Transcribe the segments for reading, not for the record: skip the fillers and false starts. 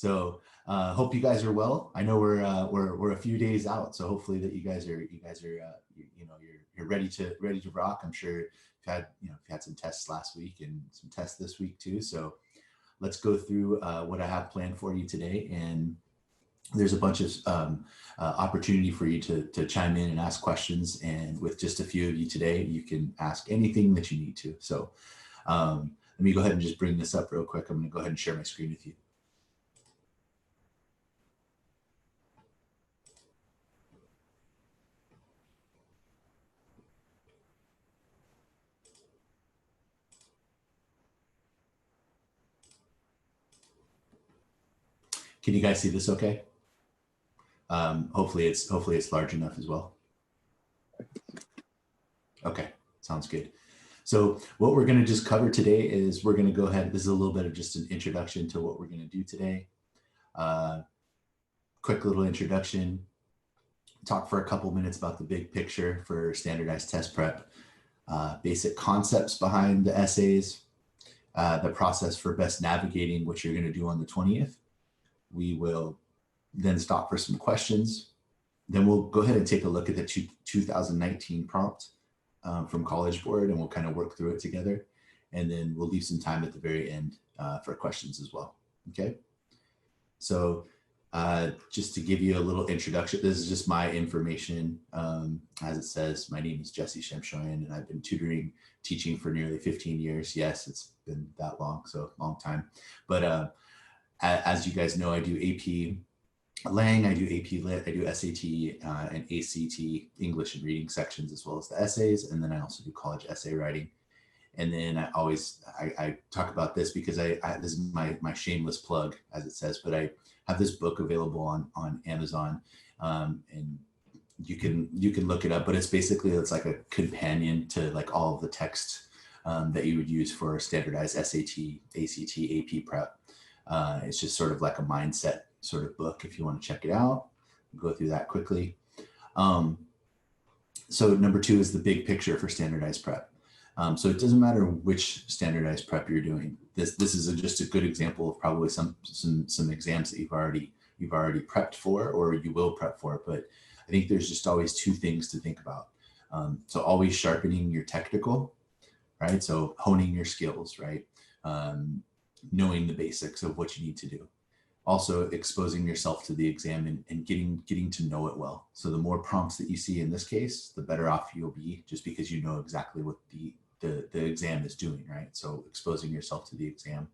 So hope you guys are well. I know we're a few days out, so hopefully that you guys are you're ready to rock. I'm sure you've had some tests last week and some tests this week too. So let's go through what I have planned for you today. And there's a bunch of opportunity for you to chime in and ask questions. And with just a few of you today, you can ask anything that you need to. So let me go ahead and just bring this up real quick. I'm going to go ahead and share my screen with you. Can you guys see this okay? Hopefully it's large enough as well. Okay, sounds good. So what we're going to just cover today is we're going to go ahead. This is a little bit of just an introduction to what we're going to do today. Quick little introduction. Talk for a couple minutes about the big picture for standardized test prep, basic concepts behind the essays, the process for best navigating what you're going to do on the 20th. We will then stop for some questions. Then we'll go ahead and take a look at the 2019 prompt from College Board, and we'll kind of work through it together. And then we'll leave some time at the very end for questions as well. Okay. So just to give you a little introduction, this is just my information. As it says, my name is Jesse Shemshoyan, and I've been teaching for nearly 15 years. Yes, it's been that long, so long time. But as you guys know, I do AP Lang, I do AP Lit, I do SAT and ACT English and reading sections, as well as the essays. And then I also do college essay writing. And then I talk about this because this is my shameless plug, as it says, but I have this book available on Amazon, and you can look it up, but it's like a companion to like all of the text that you would use for standardized SAT, ACT, AP prep. It's just sort of like a mindset sort of book. If you want to check it out, go through that quickly. So number 2 is the big picture for standardized prep. So it doesn't matter which standardized prep you're doing. This is just a good example of probably some exams that you've already prepped for, or you will prep for. But I think there's just always 2 things to think about. So always sharpening your technical, right? So honing your skills, right? Knowing the basics of what you need to do. Also exposing yourself to the exam and getting to know it well. So the more prompts that you see in this case, the better off you'll be, just because you know exactly what the exam is doing, right? So exposing yourself to the exam.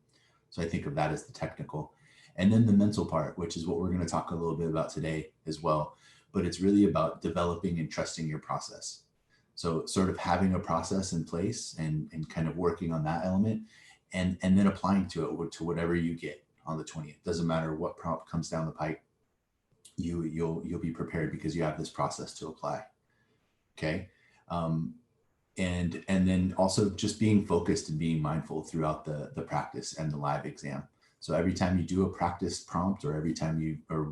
So I think of that as the technical. And then the mental part, which is what we're going to talk a little bit about today as well. But it's really about developing and trusting your process. So sort of having a process in place and kind of working on that element, and then applying to it to whatever you get on the 20th. Doesn't matter what prompt comes down the pike, you'll be prepared because you have this process to apply. Okay. And then also just being focused and being mindful throughout the practice and the live exam. So every time you do a practice prompt, or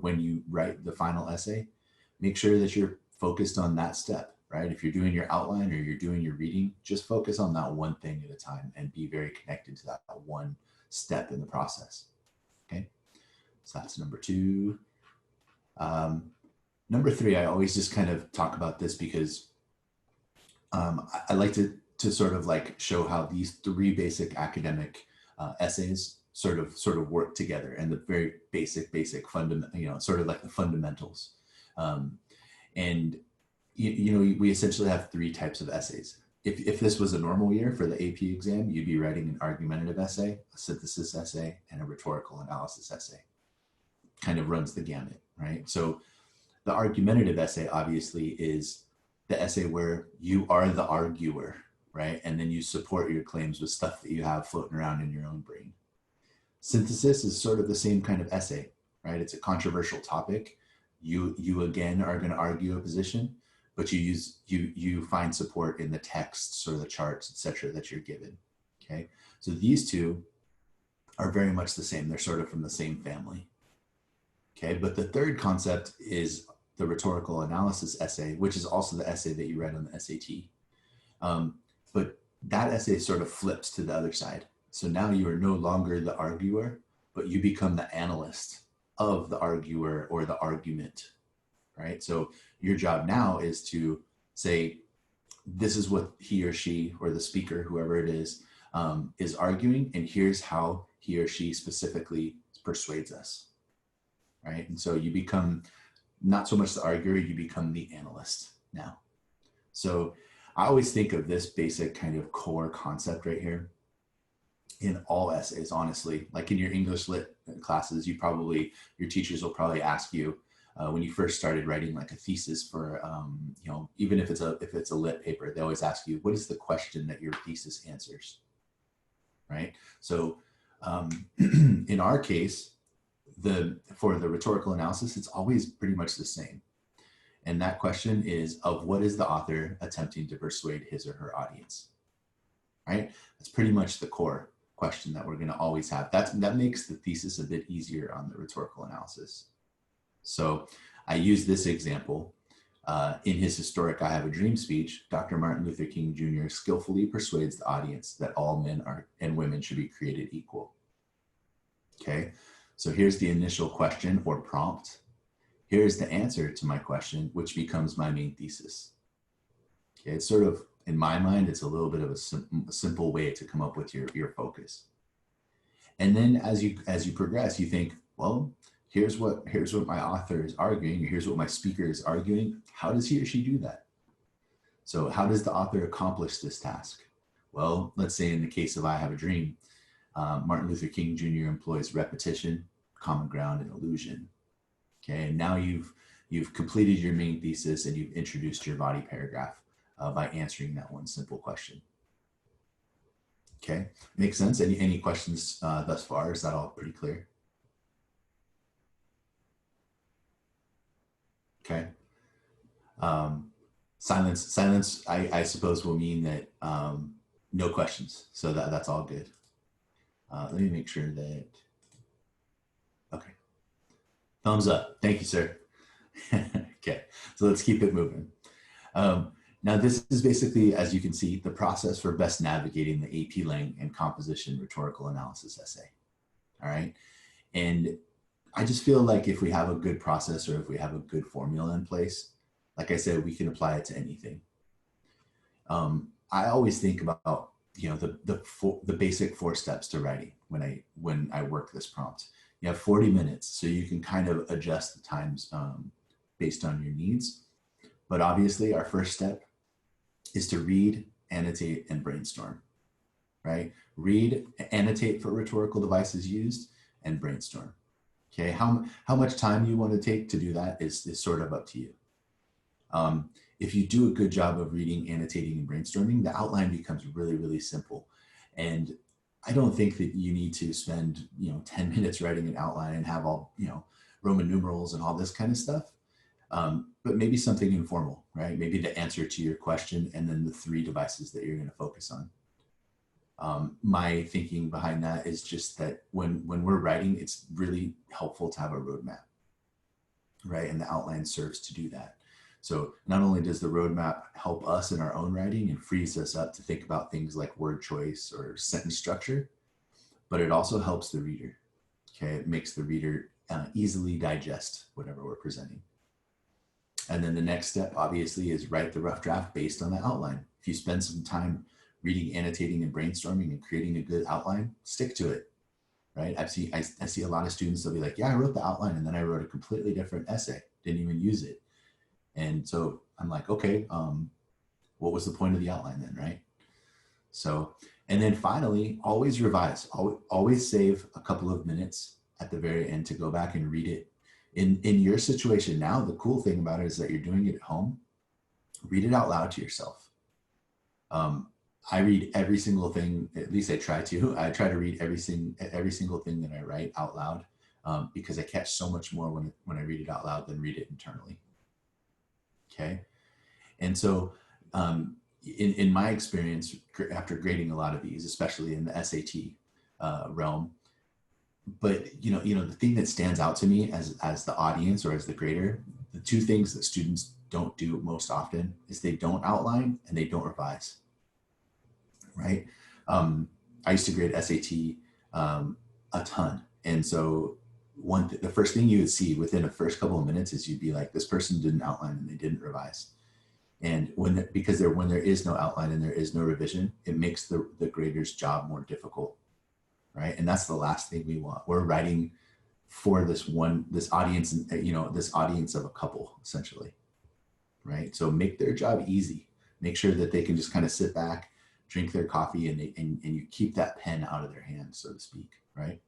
when you write the final essay, make sure that you're focused on that step, right? If you're doing your outline or you're doing your reading, just focus on that one thing at a time and be very connected to that one step in the process. Okay, so that's number 2. Number 3, I always just kind of talk about this because I like to sort of like show how these 3 basic academic essays sort of work together, and the very basic fundamental, sort of like the fundamentals. And we essentially have 3 types of essays. If this was a normal year for the AP exam, you'd be writing an argumentative essay, a synthesis essay, and a rhetorical analysis essay. Kind of runs the gamut, right? So the argumentative essay obviously is the essay where you are the arguer, right? And then you support your claims with stuff that you have floating around in your own brain. Synthesis is sort of the same kind of essay, right? It's a controversial topic. You again are going to argue a position, but you find support in the texts or the charts, etc., that you're given. Okay, so these 2 are very much the same. They're sort of from the same family. Okay, but the 3rd concept is the rhetorical analysis essay, which is also the essay that you read on the SAT. But that essay sort of flips to the other side. So now you are no longer the arguer, but you become the analyst, of the arguer or the argument, right? So your job now is to say, this is what he or she or the speaker, whoever it is arguing, and here's how he or she specifically persuades us, right? And so you become not so much the arguer, you become the analyst now. So I always think of this basic kind of core concept right here in all essays, honestly. Like in your English lit classes, your teachers will probably ask you when you first started writing like a thesis for, even if it's a lit paper, they always ask you, what is the question that your thesis answers, right? So in our case, for the rhetorical analysis, it's always pretty much the same. And that question is of what is the author attempting to persuade his or her audience, right? That's pretty much the core question that we're going to always have. That makes the thesis a bit easier on the rhetorical analysis. So I use this example. In his historic I Have a Dream speech, Dr. Martin Luther King Jr. skillfully persuades the audience that all men and women should be created equal. Okay, so here's the initial question or prompt. Here's the answer to my question, which becomes my main thesis. Okay, it's sort of, in my mind, it's a little bit of a simple way to come up with your focus. And then as you progress, you think, well, here's what my author is arguing, or here's what my speaker is arguing. How does he or she do that? So how does the author accomplish this task? Well, let's say in the case of I Have a Dream, Martin Luther King Jr. employs repetition, common ground, and illusion. Okay, and now you've completed your main thesis and you've introduced your body paragraph by answering that one simple question. Okay, makes sense? Any questions thus far? Is that all pretty clear? Okay. Silence, I suppose will mean that no questions. So that's all good. Let me make sure that, okay. Thumbs up, thank you, sir. Okay, so let's keep it moving. Now this is basically, as you can see, the process for best navigating the AP Lang and composition rhetorical analysis essay, all right? And I just feel like if we have a good process or if we have a good formula in place, like I said, we can apply it to anything. I always think about, the basic 4 steps to writing when I work this prompt. You have 40 minutes, so you can kind of adjust the times based on your needs. But obviously our first step is to read, annotate, and brainstorm, right? Read, annotate for rhetorical devices used, and brainstorm. Okay, how much time you want to take to do that is sort of up to you. If you do a good job of reading, annotating, and brainstorming, the outline becomes really, really simple. And I don't think that you need to spend 10 minutes writing an outline and have all Roman numerals and all this kind of stuff. But maybe something informal, right? Maybe the answer to your question and then the 3 devices that you're going to focus on. My thinking behind that is just that when we're writing, it's really helpful to have a roadmap, right? And the outline serves to do that. So not only does the roadmap help us in our own writing and frees us up to think about things like word choice or sentence structure, but it also helps the reader, okay? It makes the reader easily digest whatever we're presenting. And then the next step, obviously, is write the rough draft based on the outline. If you spend some time reading, annotating, and brainstorming and creating a good outline, stick to it, right? I see a lot of students, they'll be like, yeah, I wrote the outline and then I wrote a completely different essay, didn't even use it. And so I'm like, okay, what was the point of the outline then, right? So, and then finally, always revise, always save a couple of minutes at the very end to go back and read it. In your situation now, the cool thing about it is that you're doing it at home. Read it out loud to yourself. I read every single thing, at least I try to. I try to read every single thing that I write out loud because I catch so much more when I read it out loud than read it internally. Okay, and so in my experience, after grading a lot of these, especially in the SAT realm, but the thing that stands out to me as the audience or as the grader, the 2 things that students don't do most often is they don't outline and they don't revise, right? I used to grade SAT a ton, and so the first thing you would see within the first couple of minutes is you'd be like, this person didn't outline and they didn't revise. And when there is no outline and there is no revision, it makes the grader's job more difficult, right? And that's the last thing we want. We're writing for this audience, this audience of a couple, essentially, right? So make their job easy. Make sure that they can just kind of sit back, drink their coffee, and you keep that pen out of their hands, so to speak, right?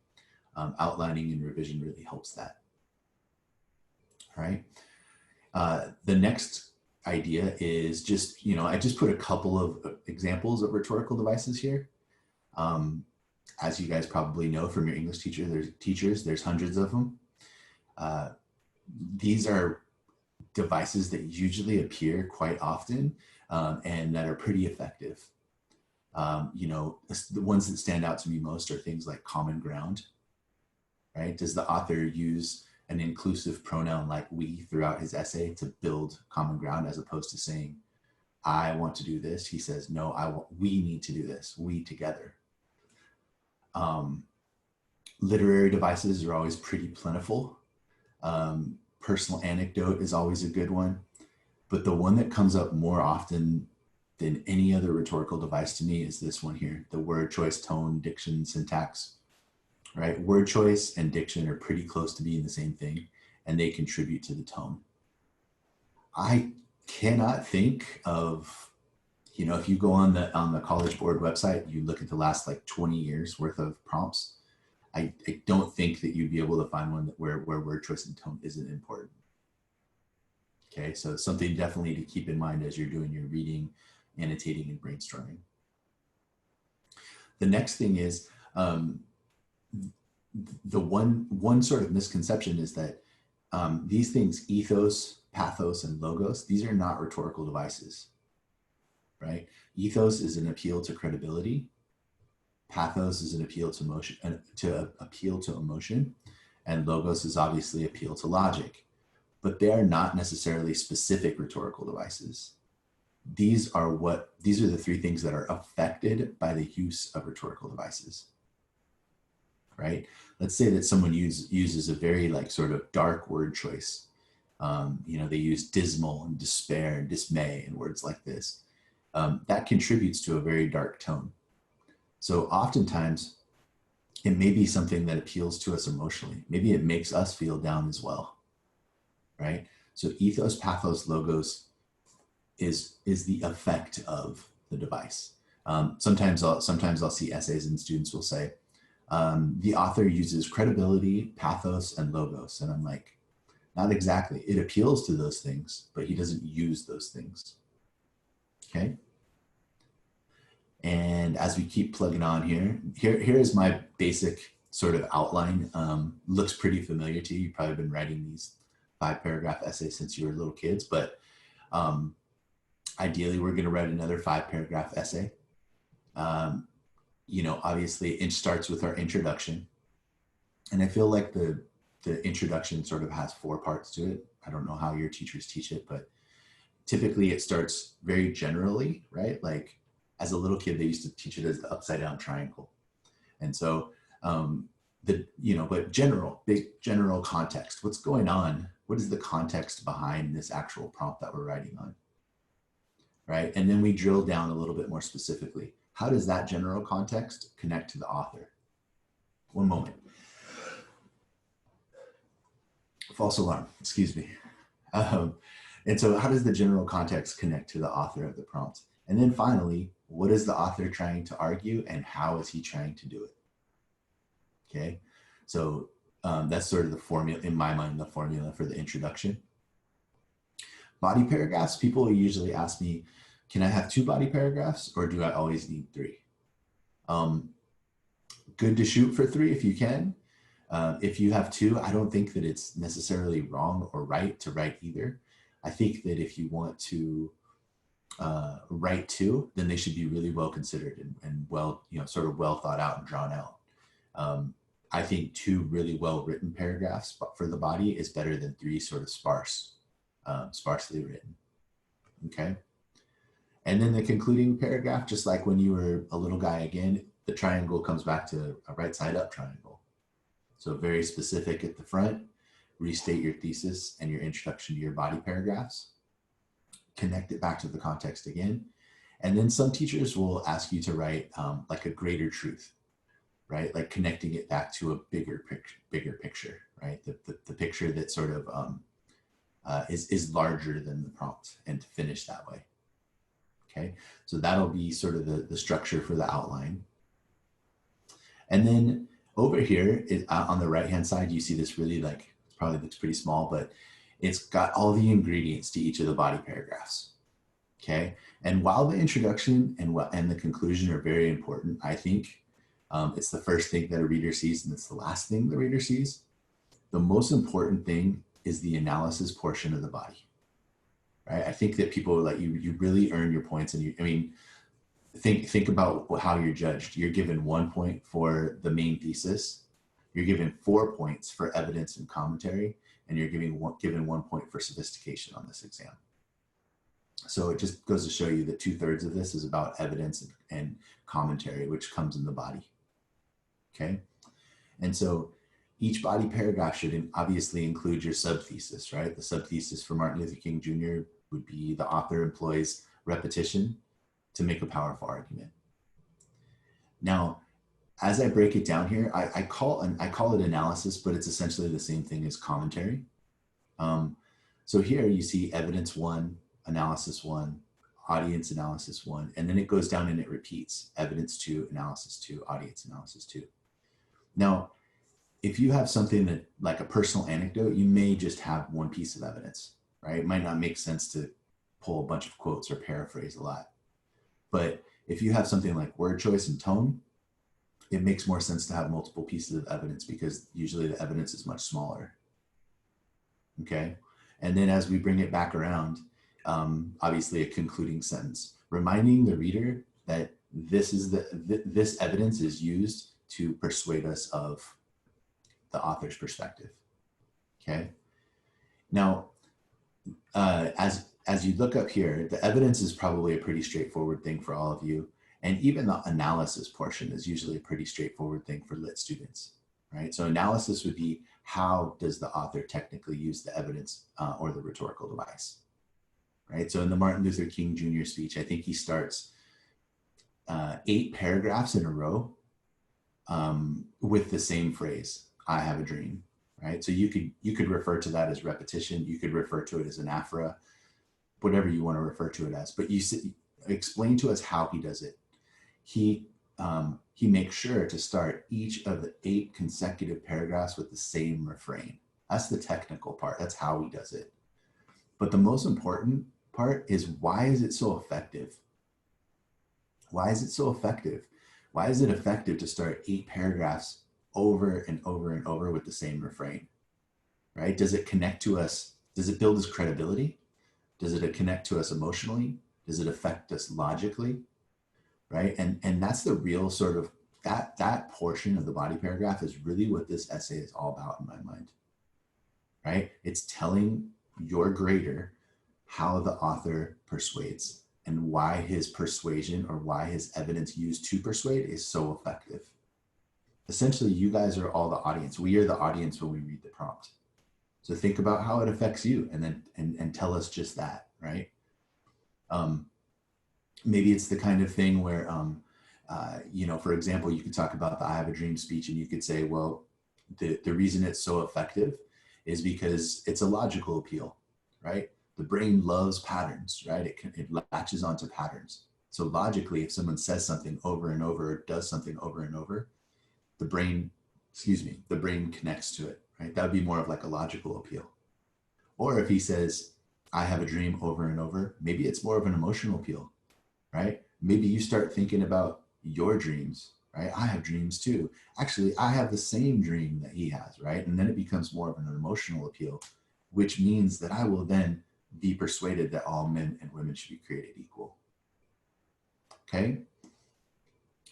Outlining and revision really helps that. All right. The next idea is just, I just put a couple of examples of rhetorical devices here. As you guys probably know from your English teachers, there's hundreds of them. These are devices that usually appear quite often and that are pretty effective. The ones that stand out to me most are things like common ground, right? Does the author use an inclusive pronoun like we throughout his essay to build common ground, as opposed to saying, I want to do this? He says, no, we need to do this, we together. Literary devices are always pretty plentiful. Personal anecdote is always a good one. But the one that comes up more often than any other rhetorical device to me is this one here, the word choice, tone, diction, syntax, right? Word choice and diction are pretty close to being the same thing, and they contribute to the tone. I cannot think of, if you go on the College Board website, you look at the last like 20 years worth of prompts, I don't think that you'd be able to find one where word choice and tone isn't important. Okay, so it's something definitely to keep in mind as you're doing your reading, annotating, and brainstorming. The next thing is, the one sort of misconception is that these things, ethos, pathos, and logos, these are not rhetorical devices, right? Ethos is an appeal to credibility. Pathos is an appeal to emotion, and logos is obviously appeal to logic, but they are not necessarily specific rhetorical devices. These are the three things that are affected by the use of rhetorical devices, right? Let's say that someone uses a very like sort of dark word choice. They use dismal and despair and dismay and words like this. That contributes to a very dark tone. So oftentimes it may be something that appeals to us emotionally. Maybe it makes us feel down as well, right? So ethos, pathos, logos is the effect of the device. Sometimes I'll see essays and students will say, the author uses credibility, pathos, and logos. And I'm like, not exactly. It appeals to those things, but he doesn't use those things. Okay. And as we keep plugging on here is my basic sort of outline. Looks pretty familiar to you. You've probably been writing these 5-paragraph essays since you were little kids, but ideally we're going to write another 5-paragraph essay. Obviously it starts with our introduction. And I feel like the introduction sort of has 4 parts to it. I don't know how your teachers teach it, but typically it starts very generally, right? Like as a little kid, they used to teach it as the upside down triangle. And so, but big general context, what's going on? What is the context behind this actual prompt that we're writing on, right? And then we drill down a little bit more specifically. How does that general context connect to the author? One moment. False alarm, excuse me. And so how does the general context connect to the author of the prompt? And then finally, what is the author trying to argue and how is he trying to do it? Okay, so that's sort of the formula, in my mind, the formula for the introduction. Body paragraphs, people usually ask me, can I have 2 body paragraphs or do I always need 3? Good to shoot for 3 if you can. If you have 2, I don't think that it's necessarily wrong or right to write either. I think that if you want to write 2, then they should be really well considered and well, sort of well thought out and drawn out. I think 2 really well written paragraphs for the body is better than 3 sort of sparsely written. Okay. And then the concluding paragraph, just like when you were a little guy again, the triangle comes back to a right side up triangle. So very specific at the front, restate your thesis and your introduction to your body paragraphs, connect it back to the context again. And then some teachers will ask you to write like a greater truth, right? Like connecting it back to a bigger picture, right? The picture that sort of is larger than the prompt, and to finish that way. Okay, so that'll be sort of the structure for the outline. And then over here on the right-hand side, you see this really, like, probably looks pretty small, but it's got all the ingredients to each of the body paragraphs. Okay, and while the introduction and the conclusion are very important, I think it's the first thing that a reader sees and it's the last thing the reader sees. The most important thing is the analysis portion of the body, right? I think that people, like, you really earn your points, and I mean, think about how you're judged. You're given 1 point for the main thesis, you're given 4 points for evidence and commentary, and you're given 1 point for sophistication on this exam. So it just goes to show you that 2/3 of this is about evidence and commentary, which comes in the body. Okay, and so each body paragraph should obviously include your subthesis, right? The subthesis for Martin Luther King Jr. would be the author employs repetition to make a powerful argument. Now, as I break it down here, I call it analysis, but it's essentially the same thing as commentary. So here you see evidence 1, analysis 1, audience analysis 1, and then it goes down and it repeats evidence 2, analysis 2, audience analysis 2. Now, if you have something that, like a personal anecdote, you may just have one piece of evidence, right? It might not make sense to pull a bunch of quotes or paraphrase a lot. But if you have something like word choice and tone, it makes more sense to have multiple pieces of evidence, because usually the evidence is much smaller. Okay. And then as we bring it back around, obviously a concluding sentence, reminding the reader that this evidence is used to persuade us of the author's perspective. Okay. Now, as you look up here, the evidence is probably a pretty straightforward thing for all of you. And even the analysis portion is usually a pretty straightforward thing for lit students, right? So analysis would be, how does the author technically use the evidence or the rhetorical device, right? So in the Martin Luther King Jr. speech, I think he starts 8 paragraphs in a row with the same phrase, I have a dream, right? So you could refer to that as repetition. You could refer to it as an aphora, whatever you want to refer to it as, but explain to us how he does it. He makes sure to start each of the 8 consecutive paragraphs with the same refrain. That's the technical part. That's how he does it. But the most important part is, why is it so effective? Why is it so effective? Why is it effective to start 8 paragraphs over and over and over with the same refrain, right? Does it connect to us? Does it build his credibility? Does it connect to us emotionally? Does it affect us logically, right? And that's the real sort of, that portion of the body paragraph is really what this essay is all about in my mind, right? It's telling your grader how the author persuades and why his persuasion, or why his evidence used to persuade, is so effective. Essentially, you guys are all the audience. We are the audience when we read the prompt. So think about how it affects you, and then and tell us just that, right? Maybe it's the kind of thing where, for example, you could talk about the I Have a Dream speech, and you could say, well, the reason it's so effective is because it's a logical appeal, right? The brain loves patterns, right? It latches onto patterns. So logically, if someone says something over and over, or does something over and over, the brain connects to it, right? That would be more of like a logical appeal. Or if he says, I have a dream over and over, maybe it's more of an emotional appeal, right? Maybe you start thinking about your dreams, right? I have dreams too. Actually, I have the same dream that he has, right? And then it becomes more of an emotional appeal, which means that I will then be persuaded that all men and women should be created equal. Okay?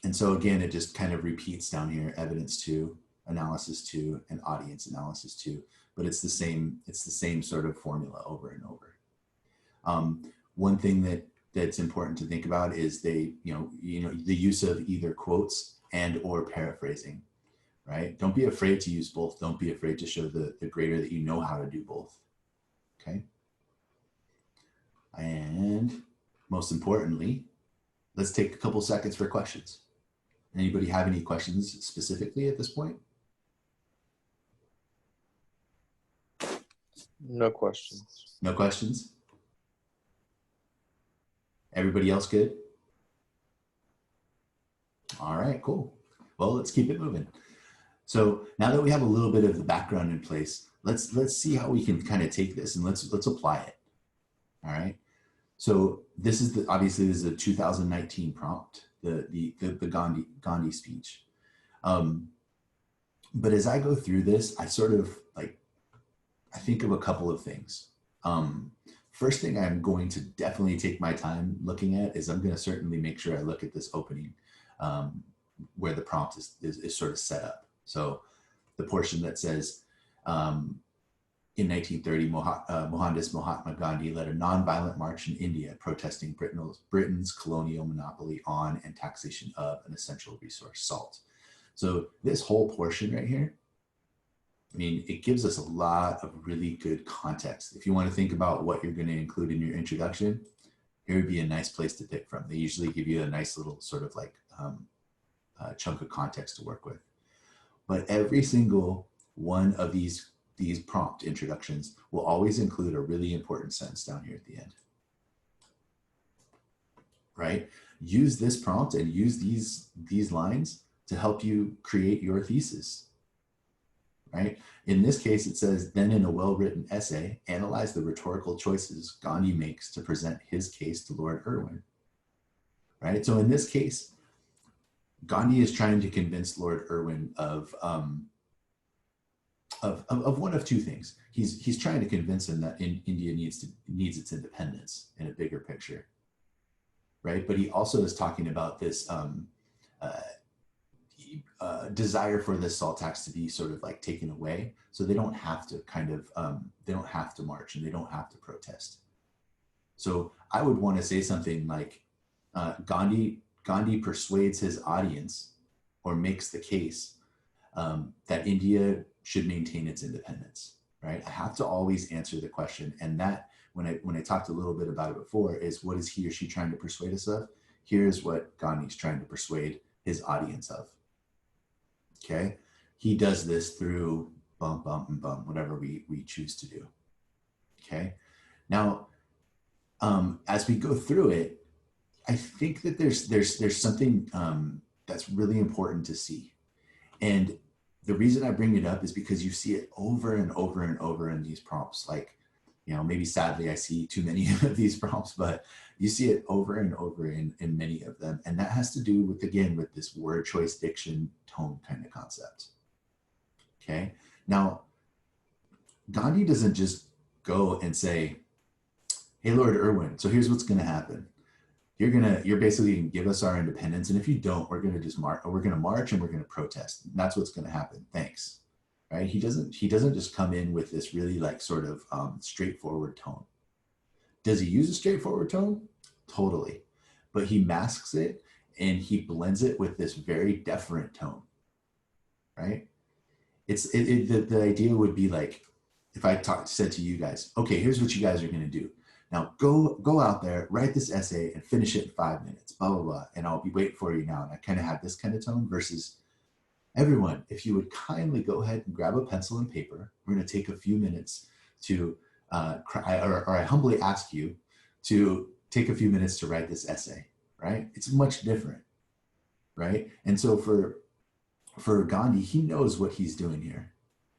And so again, it just kind of repeats down here, evidence 2, analysis 2, and audience analysis 2, but it's the same sort of formula over and over. One thing that's important to think about is the use of either quotes and or paraphrasing. right? Don't be afraid to use both. Don't be afraid to show the grader that you know how to do both, okay? And most importantly, let's take a couple seconds for questions. Anybody have any questions specifically at this point? No questions. No questions? Everybody else good? All right, cool. Well, let's keep it moving. So now that we have a little bit of the background in place, let's see how we can kind of take this and let's apply it. All right. So this is obviously this is a 2019 prompt, the Gandhi speech. But as I go through this, I sort of I think of a couple of things. First thing I'm going to definitely take my time looking at is I'm going to certainly make sure I look at this opening where the prompt is sort of set up. So the portion that says, in 1930, Mohandas Mahatma Gandhi led a nonviolent march in India protesting Britain's colonial monopoly on and taxation of an essential resource, salt. So this whole portion right here, I mean, it gives us a lot of really good context. If you want to think about what you're going to include in your introduction, here would be a nice place to pick from. They usually give you a nice little sort of chunk of context to work with. But every single one of these prompt introductions will always include a really important sentence down here at the end, right? Use this prompt and use these lines to help you create your thesis, right? In this case, it says, then in a well-written essay, analyze the rhetorical choices Gandhi makes to present his case to Lord Irwin, right? So in this case, Gandhi is trying to convince Lord Irwin of one of two things. He's trying to convince him that India needs its independence in a bigger picture, right? But he also is talking about this desire for this salt tax to be sort of like taken away, so they don't have to they don't have to march and they don't have to protest. So I would want to say something like Gandhi persuades his audience or makes the case that India should maintain its independence, right? I have to always answer the question. And that, when I talked a little bit about it before, is what is he or she trying to persuade us of? Here's what Gandhi's trying to persuade his audience of, okay? He does this through bump, bump, and bump, whatever we choose to do, okay? Now, as we go through it, I think that there's something that's really important to see. And the reason I bring it up is because you see it over and over and over in these prompts. Like, maybe sadly I see too many of these prompts, but you see it over and over in many of them. And that has to do with, again, with this word choice, diction, tone kind of concept. Okay. Now, Gandhi doesn't just go and say, hey, Lord Irwin, so here's what's going to happen. You're basically going to give us our independence. And if you don't, we're going to just march, or we're going to march and we're going to protest. And that's what's going to happen. Thanks. Right. He doesn't just come in with this really sort of straightforward tone. Does he use a straightforward tone? Totally. But he masks it and he blends it with this very deferent tone. Right. The idea would be like, if I said to you guys, okay, here's what you guys are going to do. Now go out there, write this essay and finish it in 5 minutes, blah, blah, blah. And I'll be waiting for you now. And I kind of have this kind of tone versus, everyone, if you would kindly go ahead and grab a pencil and paper, we're going to take a few minutes to, or I humbly ask you to take a few minutes to write this essay, right? It's much different, right? And so for Gandhi, he knows what he's doing here.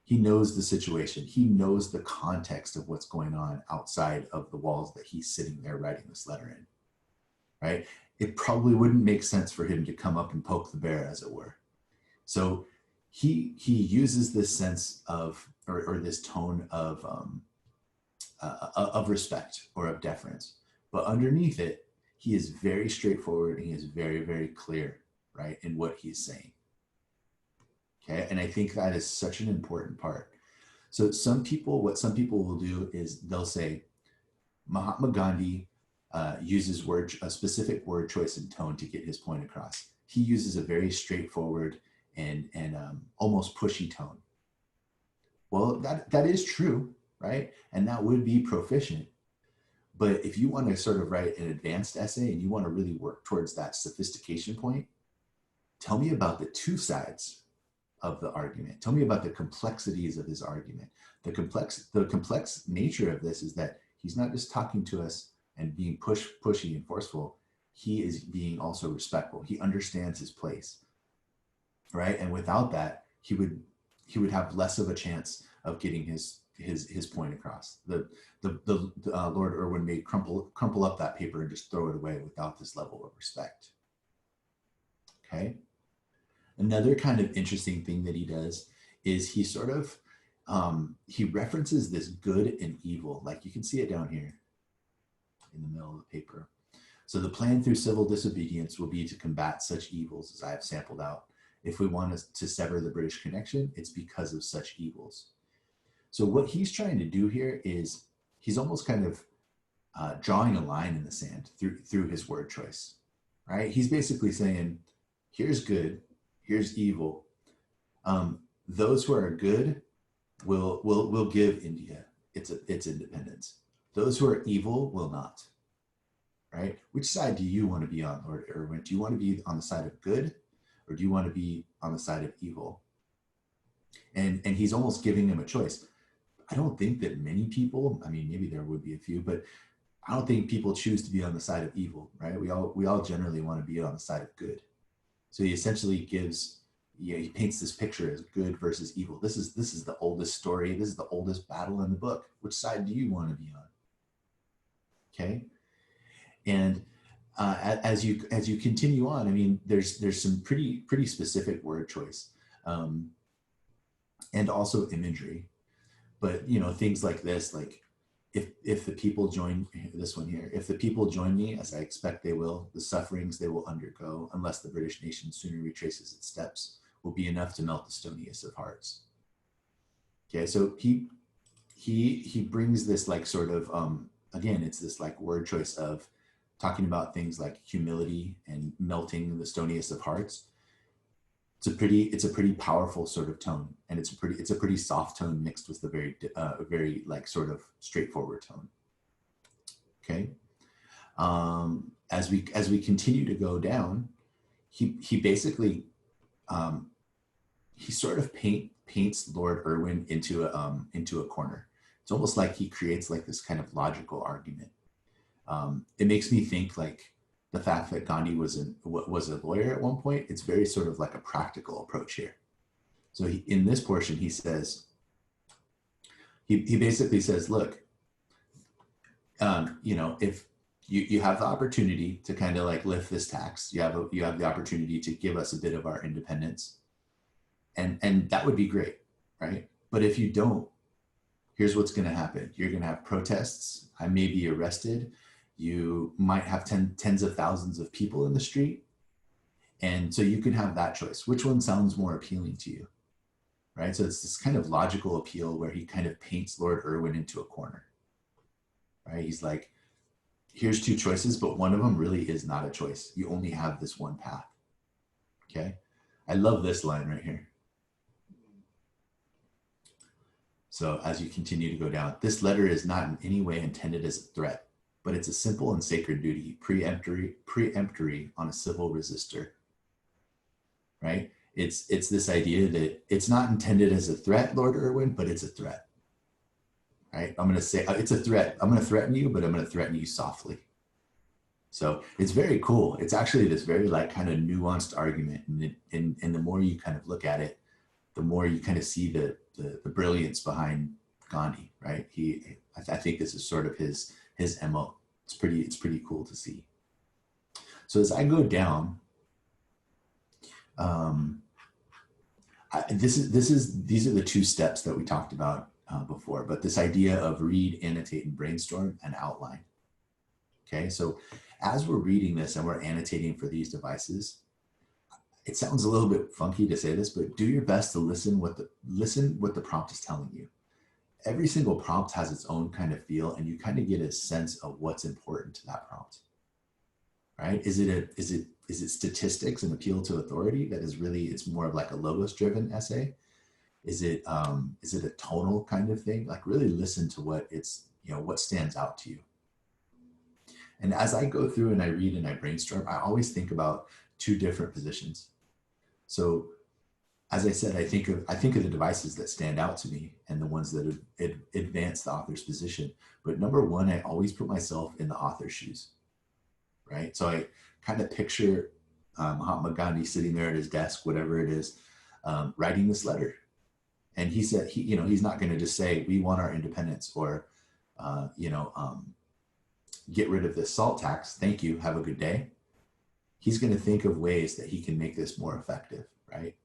He knows the situation. He knows the context of what's going on outside of the walls that he's sitting there writing this letter in, right? It probably wouldn't make sense for him to come up and poke the bear, as it were. So he uses this sense of, or this tone of respect or of deference, but underneath it, he is very straightforward and he is very, very clear, right, in what he's saying. Okay, and I think that is such an important part. So what some people will do is they'll say, Mahatma Gandhi uses a specific word choice and tone to get his point across. He uses a very straightforward and almost pushy tone. Well, that is true, right? And that would be proficient. But if you want to sort of write an advanced essay and you want to really work towards that sophistication point, tell me about the two sides of the argument. Tell me about the complexities of his argument. The complex nature of this is that he's not just talking to us and being pushy and forceful. He is being also respectful. He understands his place, right? And without that, he would have less of a chance of getting his point across. The Lord Irwin may crumple up that paper and just throw it away without this level of respect. Okay. Another kind of interesting thing that he does is he sort of, he references this good and evil. Like you can see it down here in the middle of the paper. So the plan through civil disobedience will be to combat such evils as I have sampled out. If we want to sever the British connection, it's because of such evils. So what he's trying to do here is he's almost kind of drawing a line in the sand through his word choice, right? He's basically saying, here's good, here's evil. Those who are good will give India its independence. Those who are evil will not, right? Which side do you want to be on, Lord Irwin? Do you want to be on the side of good, or do you want to be on the side of evil? And he's almost giving him a choice. I don't think that many people, I mean, maybe there would be a few, but I don't think people choose to be on the side of evil, right? We all generally want to be on the side of good. So he essentially gives, he paints this picture as good versus evil. This is the oldest story. This is the oldest battle in the book. Which side do you want to be on? Okay. And as you continue on, I mean, there's some pretty specific word choice, and also imagery. But things like this, like if the people join, this one here, if the people join me, as I expect they will, the sufferings they will undergo, unless the British nation sooner retraces its steps, will be enough to melt the stoniest of hearts. Okay, so he brings this like sort of again, it's this like word choice of talking about things like humility and melting the stoniest of hearts. It's a pretty powerful sort of tone, and it's a pretty soft tone mixed with a very like sort of straightforward tone. Okay, as we continue to go down, he basically he sort of paints Lord Irwin into a corner. It's almost like he creates like this kind of logical argument. It makes me think like the fact that Gandhi was a lawyer at one point. It's very sort of like a practical approach here. So in this portion, he says, he basically says, look, if you have the opportunity to kind of like lift this tax, you have the opportunity to give us a bit of our independence, and that would be great, right? But if you don't, here's what's going to happen. You're going to have protests. I may be arrested. You might have tens of thousands of people in the street. And so you can have that choice. Which one sounds more appealing to you? Right? So it's this kind of logical appeal where he kind of paints Lord Irwin into a corner. Right? He's like, here's two choices, but one of them really is not a choice. You only have this one path. Okay? I love this line right here. So as you continue to go down, this letter is not in any way intended as a threat, but it's a simple and sacred duty, preemptory on a civil resistor, right? It's this idea that it's not intended as a threat, Lord Irwin, but it's a threat, right? I'm going to say it's a threat. I'm going to threaten you, but I'm going to threaten you softly. So it's very cool. It's actually this very like kind of nuanced argument. And the more you kind of look at it, the more you kind of see the brilliance behind Gandhi, right? I think this is sort of his MO. It's pretty cool to see. So as I go down, these are the two steps that we talked about before, but this idea of read, annotate, and brainstorm and outline. Okay, so as we're reading this and we're annotating for these devices, it sounds a little bit funky to say this, but do your best to listen what the prompt is telling you. Every single prompt has its own kind of feel, and you kind of get a sense of what's important to that prompt. right? Is it statistics and appeal to authority that is really, it's more of like a logos driven essay? Is it a tonal kind of thing? Like really listen to what it's, what stands out to you. And as I go through and I read and I brainstorm, I always think about two different positions. So as I said, I think of the devices that stand out to me and the ones that advance the author's position. But number one, I always put myself in the author's shoes, right? So I kind of picture Mahatma Gandhi sitting there at his desk, whatever it is, writing this letter. And he said, he's not going to just say, we want our independence, or, get rid of this salt tax. Thank you. Have a good day. He's going to think of ways that he can make this more effective, right?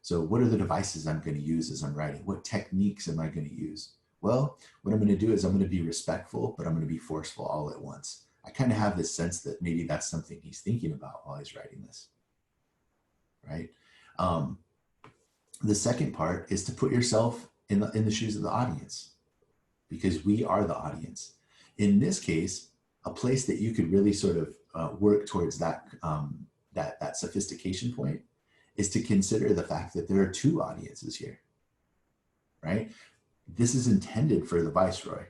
So what are the devices I'm going to use as I'm writing? What techniques am I going to use? Well, what I'm going to do is I'm going to be respectful, but I'm going to be forceful all at once. I kind of have this sense that maybe that's something he's thinking about while he's writing this, right? The second part is to put yourself in the shoes of the audience, because we are the audience. In this case, a place that you could really sort of work towards that sophistication point is to consider the fact that there are two audiences here, right? This is intended for the viceroy,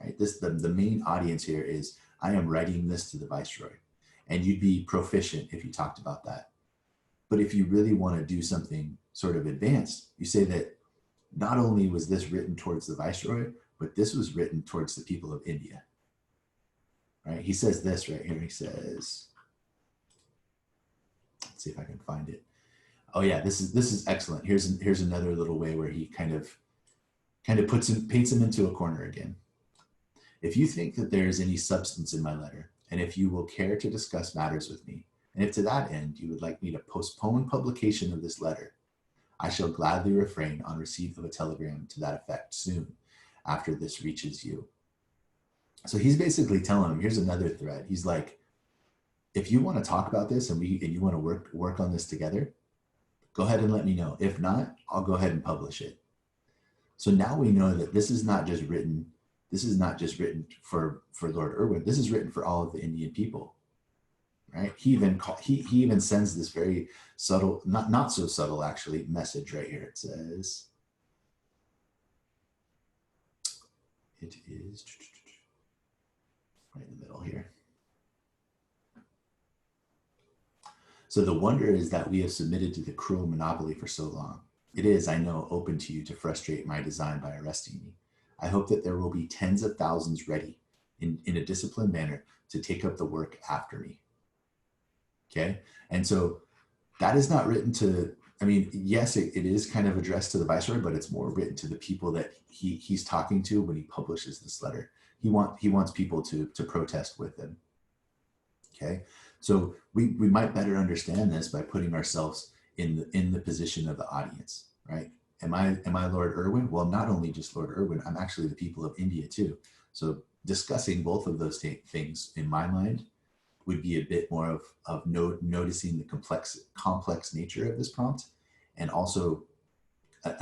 right? The main audience here is, I am writing this to the viceroy, and you'd be proficient if you talked about that. But if you really want to do something sort of advanced, you say that not only was this written towards the viceroy, but this was written towards the people of India, right? He says this right here. He says, let's see if I can find it. Oh yeah, this is excellent. Here's another little way where he kind of paints him into a corner again. If you think that there is any substance in my letter, and if you will care to discuss matters with me, and if to that end you would like me to postpone publication of this letter, I shall gladly refrain on receipt of a telegram to that effect soon after this reaches you. So he's basically telling him, here's another thread. He's like, if you want to talk about this and you want to work on this together, go ahead and let me know. If not, I'll go ahead and publish it. So now we know that this is not just written for Lord Irwin. This is written for all of the Indian people, right? He even sends this very subtle, not so subtle actually, message right here. It says, it is right in the middle here. So the wonder is that we have submitted to the cruel monopoly for so long. It is, I know, open to you to frustrate my design by arresting me. I hope that there will be tens of thousands ready in a disciplined manner to take up the work after me. Okay. And so that is not written to, I mean, yes, it is kind of addressed to the viceroy, but it's more written to the people that he's talking to when he publishes this letter. He wants people to protest with him. Okay. So we might better understand this by putting ourselves in the position of the audience, right? Am I Lord Irwin? Well, not only just Lord Irwin, I'm actually the people of India too. So discussing both of those things in my mind would be a bit more of noticing the complex nature of this prompt, and also a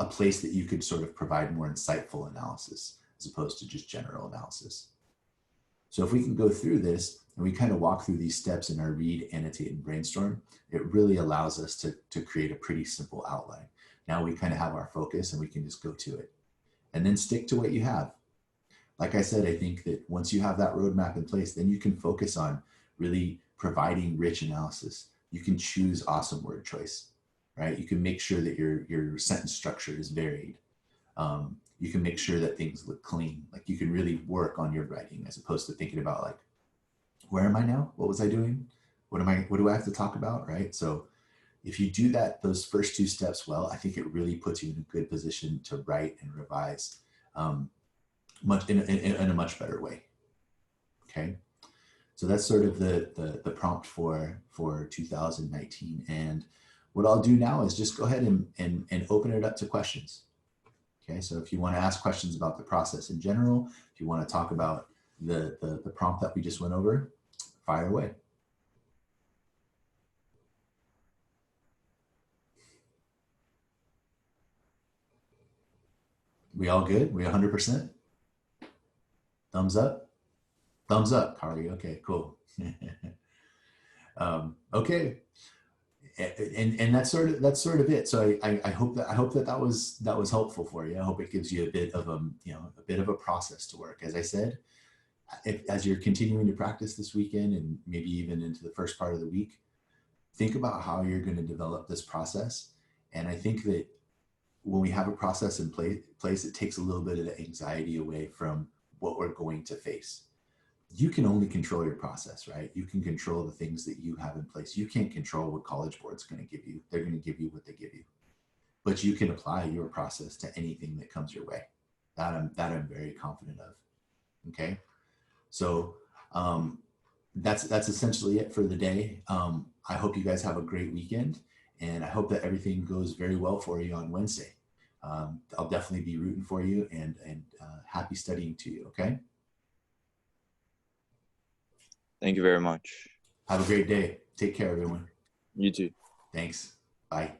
place that you could sort of provide more insightful analysis as opposed to just general analysis. So if we can go through this and we kind of walk through these steps in our read, annotate, and brainstorm, it really allows us to create a pretty simple outline. Now we kind of have our focus and we can just go to it. And then stick to what you have. Like I said, I think that once you have that roadmap in place, then you can focus on really providing rich analysis. You can choose awesome word choice, right? You can make sure that your sentence structure is varied. You can make sure that things look clean. Like you can really work on your writing as opposed to thinking about like, where am I now? What was I doing? What do I have to talk about, right? So if you do those first two steps well, I think it really puts you in a good position to write and revise in a much better way. Okay, so that's sort of the prompt for 2019. And what I'll do now is just go ahead and open it up to questions. Okay, so if you want to ask questions about the process in general, if you want to talk about the prompt that we just went over, fire away. We all good? We 100%? Thumbs up? Thumbs up, Kari. Okay, cool. Okay. And that's sort of it. So I hope that was helpful for you. I hope it gives you a bit of a bit of a process to work. As I said, as you're continuing to practice this weekend and maybe even into the first part of the week, think about how you're going to develop this process. And I think that when we have a process in place, it takes a little bit of the anxiety away from what we're going to face. You can only control your process, right? You can control the things that you have in place. You can't control what College Board's going to give you. They're going to give you what they give you. But you can apply your process to anything that comes your way. That I'm very confident of. Okay. So that's essentially it for the day. I hope you guys have a great weekend, and I hope that everything goes very well for you on Wednesday. I'll definitely be rooting for you, and happy studying to you. Okay. Thank you very much. Have a great day. Take care, everyone. You too. Thanks. Bye.